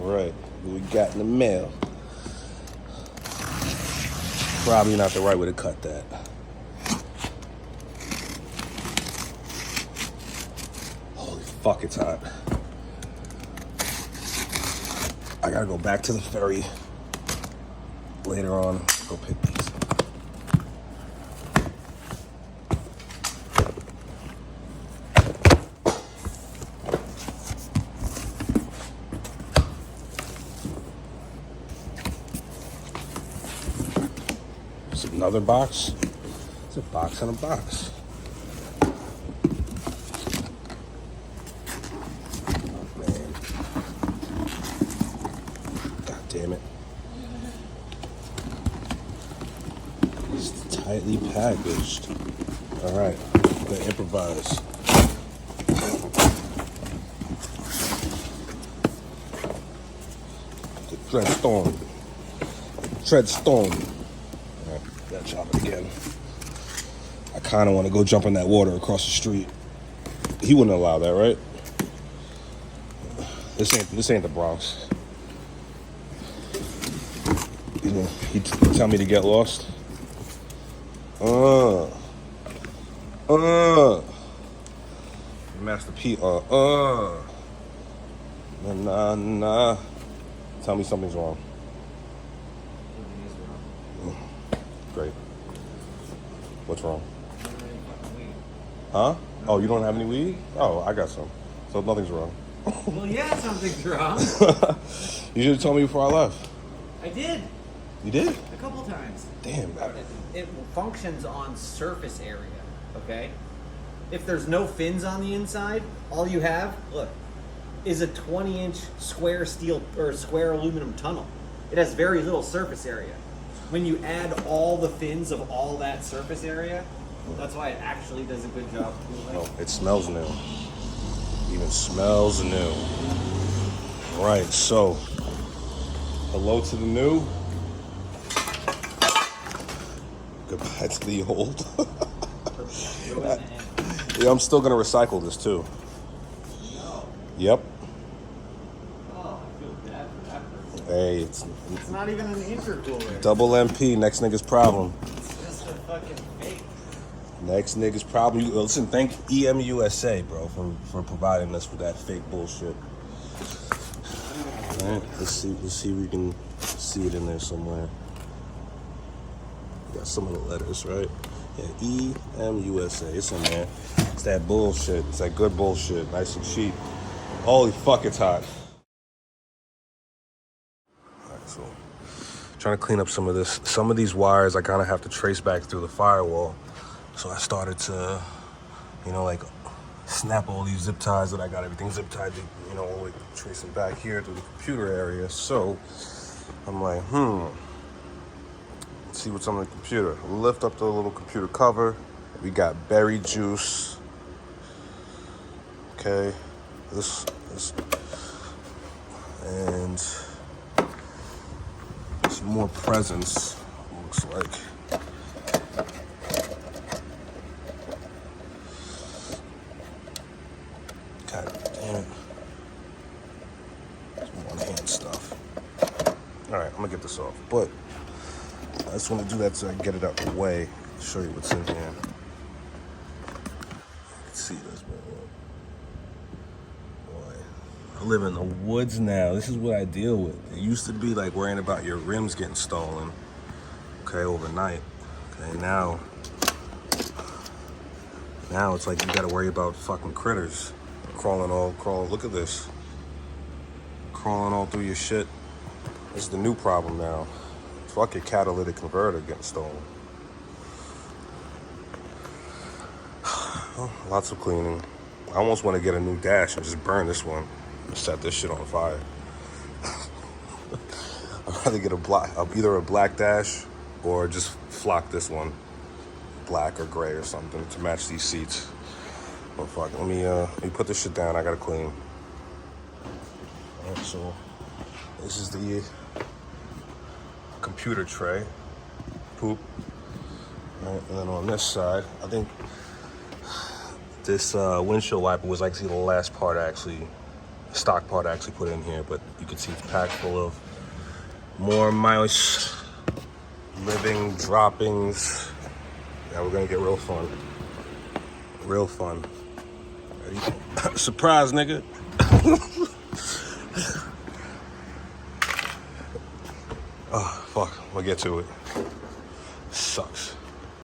right, what we got in the mail. Probably not the right way to cut that. Holy fuck, it's hot. I gotta go back to the ferry later on. Go pick these. It's another box. It's a box and a box. Oh man. God damn it. It's tightly packaged. Alright, I'm gonna improvise. The treadstone. Treadstone. Alright, gotta chop it again. I kinda wanna go jump in that water across the street. He wouldn't allow that, right? This ain't the Bronx. He tell me to get lost. Master P. Nah. Tell me something's wrong. Great. What's wrong? Huh? Oh, you don't have any weed? Oh, I got some. So nothing's wrong. Well, yeah, something's wrong. You should have told me before I left. I did. You did? A couple times. Damn. It functions on surface area, okay? If there's no fins on the inside, all you have, look, is a 20-inch square steel or square aluminum tunnel. It has very little surface area. When you add all the fins of all that surface area, that's why it actually does a good job cooling. Oh, it smells new. Even smells new. Right, so hello to the new. Goodbye to the old. Yeah, I'm still gonna recycle this too. No. Yep. Oh, I feel bad for that person. Hey, It's not even an intercooler. double MP, next nigga's problem. It's just a fucking fake. Next nigga's problem. Listen, thank EMUSA, bro, for providing us with that fake bullshit. All right, let's see if we can see it in there somewhere. Got some of the letters, right? Yeah, EMUSA. It's in there. It's that bullshit. It's that good bullshit. Nice and cheap. Holy fuck, it's hot. Alright, so trying to clean up some of this. Some of these wires I kind of have to trace back through the firewall. So I started to, like snap all these zip ties that I got everything zip tied, all the way tracing back here to the computer area. So I'm like, let's see what's on the computer. Lift up the little computer cover. We got berry juice. Okay, this, and some more presents, looks like. God damn it. Some one-hand stuff. All right, I'm gonna get this off, but I just want to do that so I can get it out the way. Show you what's in here. You can see this, man. Boy, I live in the woods now. This is what I deal with. It used to be like worrying about your rims getting stolen, okay, overnight. Okay, now it's like you gotta worry about fucking critters crawling. Look at this. Crawling all through your shit. This is the new problem now. Fuck your catalytic converter getting stolen. Oh, lots of cleaning. I almost want to get a new dash and just burn this one and set this shit on fire. I'd rather get either a black dash or just flock this one black or gray or something to match these seats. Oh fuck, let me put this shit down. I gotta clean. Alright, so this is the computer tray. Poop. Right, and then on this side, I think this windshield wiper was actually the last part I actually stock part I actually put in here, but you can see it's packed full of more mouse living droppings. Now we're gonna get real fun. Real fun. Ready? Surprise, nigga. Oh, fuck. We'll get to it. Sucks.